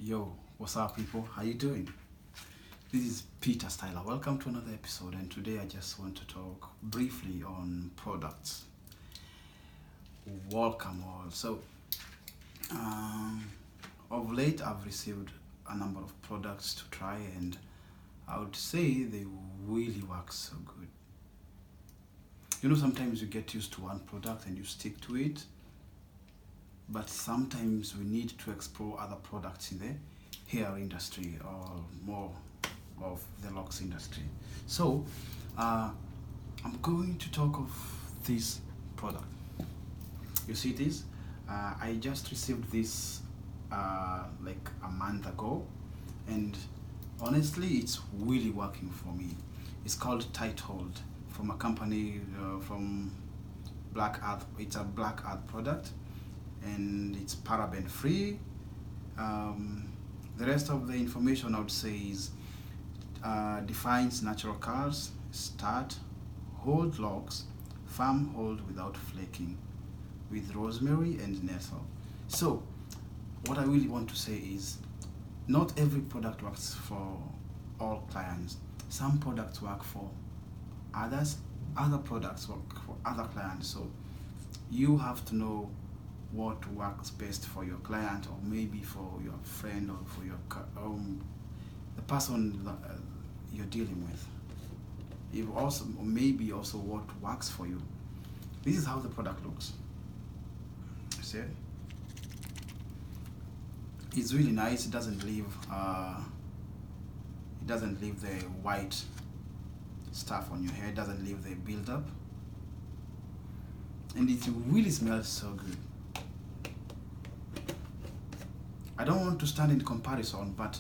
Yo, what's up, people? How you doing? This is Peter Styler. Welcome to another episode, and today I just want to talk briefly on products. Welcome all. Um, of late, I've received a number of products to try, and I would say they really work so good. Sometimes you get used to one product and you stick to it, but sometimes we need to explore other products in the hair industry or more of the locks industry. So I'm going to talk of this product. You see this? I just received this like a month ago, and honestly it's really working for me. It's called Tight Hold from a company from Black Earth. It's a Black Earth product, and it's paraben free. The rest of the information I would say is defines natural curls, start, hold locks, firm hold without flaking, with rosemary and nettle. So what I really want to say is not every product works for all clients. Some products work for others, other products work for other clients. So you have to know what works best for your client, or maybe for your friend, or for your the person you're dealing with. If also, or maybe also what works for you. This is how the product looks. See, it's really nice. It doesn't leave the white stuff on your hair. It doesn't leave the build-up, and it really smells so good. I don't want to stand in comparison, but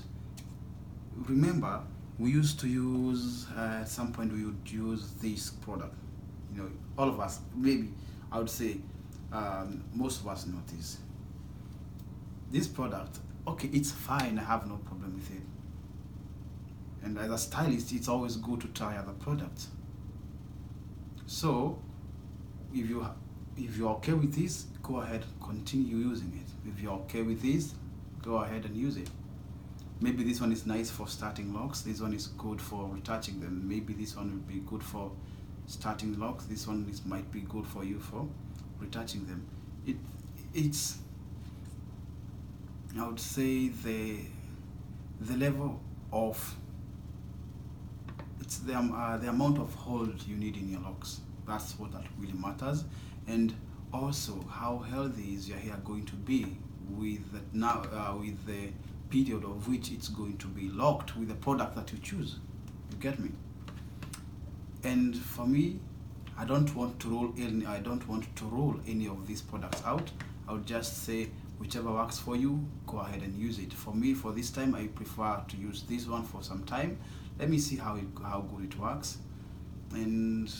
remember, we used to use, at some point we would use this product. All of us, maybe I would say most of us know this. This product, okay, it's fine, I have no problem with it. And as a stylist, it's always good to try other products. So, if you're okay with this, go ahead, continue using it. If you're okay with this, go ahead and use it. Maybe this one is nice for starting locks. This one is good for retouching them. Maybe this one would be good for starting locks. This one might be good for you for retouching them. It's I would say the level of the amount of hold you need in your locks. That's what that really matters, and also how healthy is your hair going to be with the period of which it's going to be locked with the product that you choose. You get me? And for me, I don't want to roll any of these products out. I would just say whichever works for you, go ahead and use it. For me, for this time, I prefer to use this one for some time. Let me see how good it works, and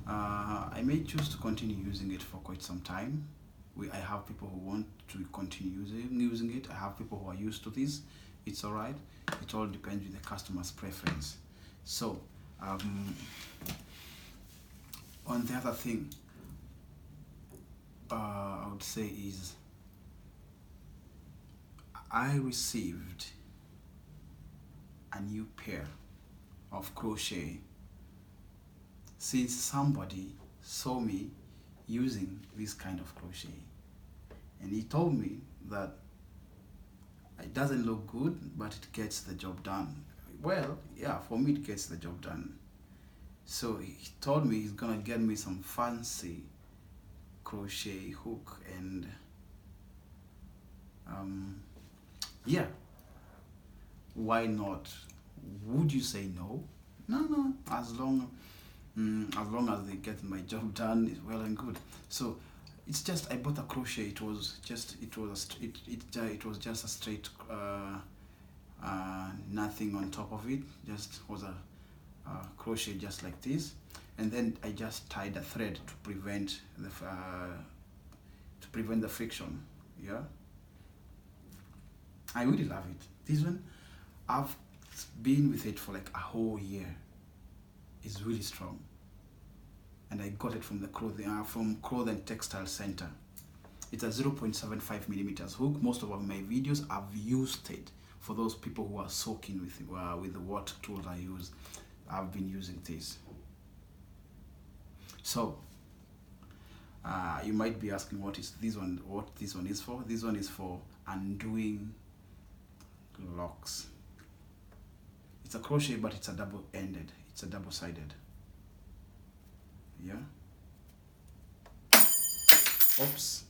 I may choose to continue using it for quite some time. I have people who want to continue using it. I have people who are used to this. It's all right. It all depends on the customer's preference. So, on the other thing, I would say is I received a new pair of crochet since somebody saw me using this kind of crochet, and he told me that it doesn't look good, but it gets the job done. Well, yeah, for me it gets the job done. So he told me he's gonna get me some fancy crochet hook, and yeah, why not? Would you say no? No, as long as they get my job done, it's well and good. So it's just, I bought a crochet. It was just a straight nothing on top of it. Just was a crochet just like this, and then I just tied a thread to prevent the friction. Yeah, I really love it. This one, I've been with it for like a whole year. It's really strong, and I got it from the clothing Textile Center. It's a 0.75 millimeters hook. Most of my videos I've used it for those people who are soaking with what tools I use. I've been using this. So you might be asking what this one is for. This one is for undoing locks. It's a crochet, but it's a double-ended. It's a double-sided. Yeah. Oops.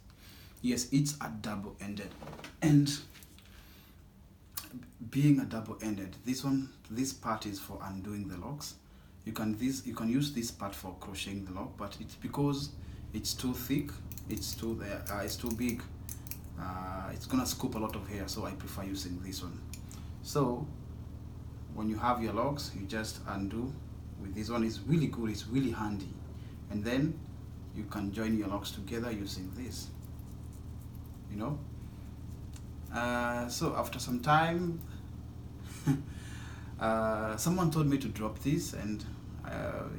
Yes, it's a double-ended, and being a double-ended, this part is for undoing the locks. You can use this part for crocheting the lock, but it's because it's too thick, it's too big, it's gonna scoop a lot of hair, so I prefer using this one. So when you have your locks, you just undo with this one. It's really good, it's really handy, and then you can join your locks together using this, you know. So after some time, someone told me to drop this, and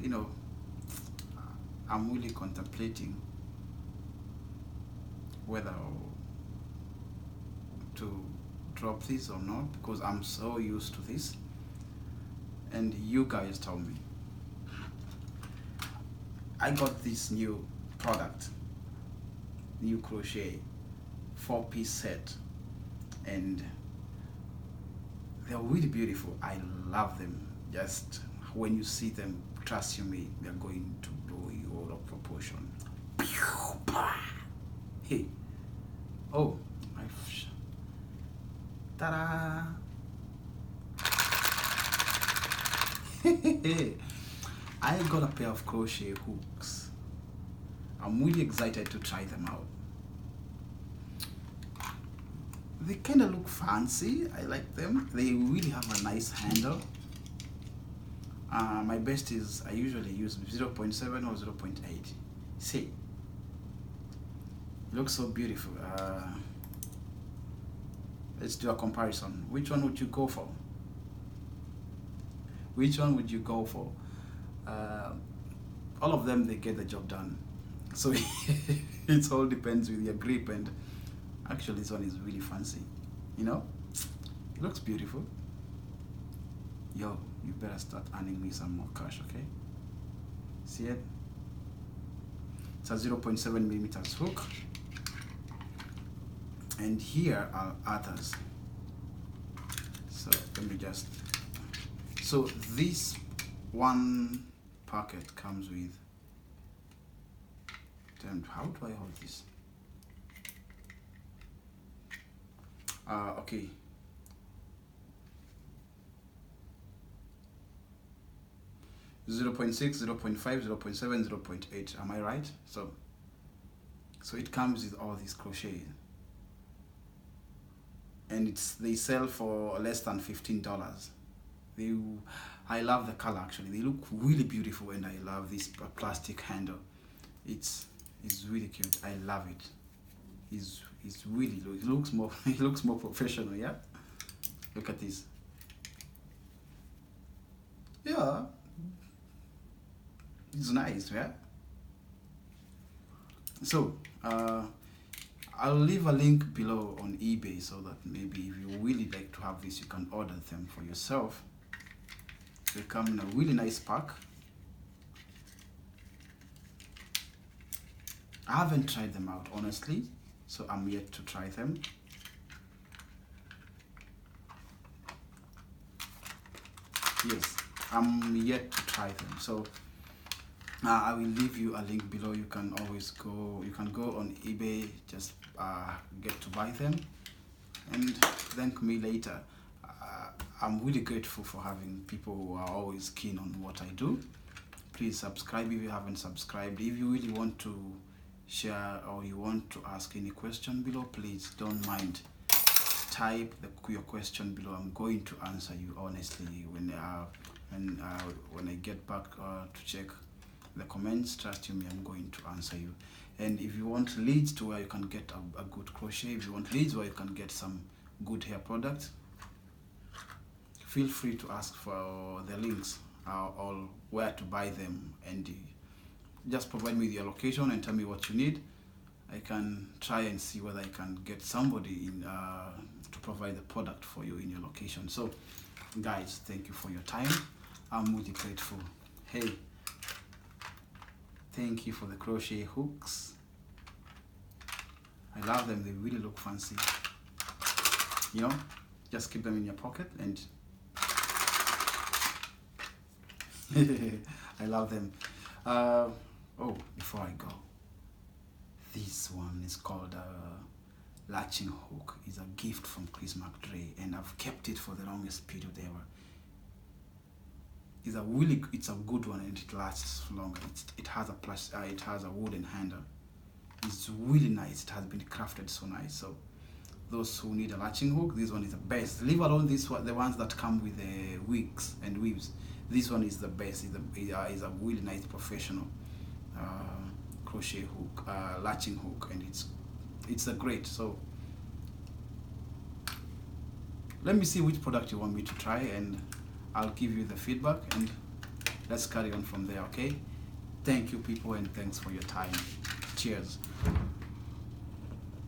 you know, I'm really contemplating whether to drop this or not, because I'm so used to this, and you guys tell me. I got this new product, new crochet 4-piece set, and they're really beautiful. I love them. Just when you see them, trust you me, they're going to blow you out of proportion. Hey, oh, ta-da! I got a pair of crochet hooks. I'm really excited to try them out. They kind of look fancy. I like them. They really have a nice handle. My best is I usually use 0.7 or 0.8. See, it looks so beautiful. Let's do a comparison. Which one would you go for? Which one would you go for? All of them, they get the job done. So it all depends with your grip, and actually this one is really fancy, you know. It looks beautiful. Yo, you better start earning me some more cash, okay? See it? It's a 0.7 millimeters hook, and here are others. So let me just, so this one packet comes with, damn, how do I hold this? Okay. Zero 0.6, 0.5, 0.7, 0.8. Am I right? So it comes with all these crochet, and they sell for less than $15. I love the color. Actually, they look really beautiful, and I love this plastic handle. It's really cute. I love it. It's really, it looks more it looks more professional. Yeah, look at this. Yeah, it's nice. Yeah. So I'll leave a link below on eBay, so that maybe if you really like to have this, you can order them for yourself. They come in a really nice pack. I haven't tried them out, honestly, so I'm yet to try them. Yes, I'm yet to try them. So I will leave you a link below. You can always go, you can go on eBay, just get to buy them, and thank me later. I'm really grateful for having people who are always keen on what I do. Please subscribe if you haven't subscribed. If you really want to share or you want to ask any question below, please don't mind. Type your question below. I'm going to answer you honestly when I get back to check the comments. Trust me, I'm going to answer you. And if you want leads to where you can get a good crochet, if you want leads where you can get some good hair products, feel free to ask for the links or where to buy them, and just provide me your location and tell me what you need, I can try and see whether I can get somebody in to provide the product for you in your location. So guys, thank you for your time. I'm really grateful. Hey, thank you for the crochet hooks. I love them. They really look fancy. You know, just keep them in your pocket and I love them. Oh, before I go, this one is called Latching Hook. It's a gift from Chris McDre, and I've kept it for the longest period ever. It's a good one, and it lasts longer. It has a wooden handle. It's really nice. It has been crafted so nice. So those who need a latching hook, this one is the best. Leave alone the ones that come with the wigs and weaves. This one is the best. It's a really nice professional crochet hook, latching hook, and it's a great. So let me see which product you want me to try, and I'll give you the feedback, and let's carry on from there. Okay, thank you people, and thanks for your time. Cheers.